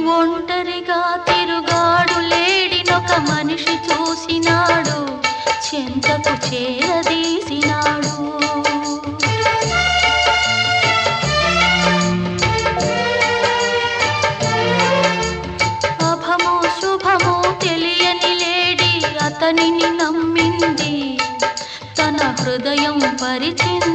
ఒంటరిగా తిరుగాడు లేడినొక మనిషి చూసినాడు, చెంతకు చేరదీసినాడు. అభమో శుభమో తెలియని లేడి అతనిని నమ్మింది, తన హృదయం పరిచింది.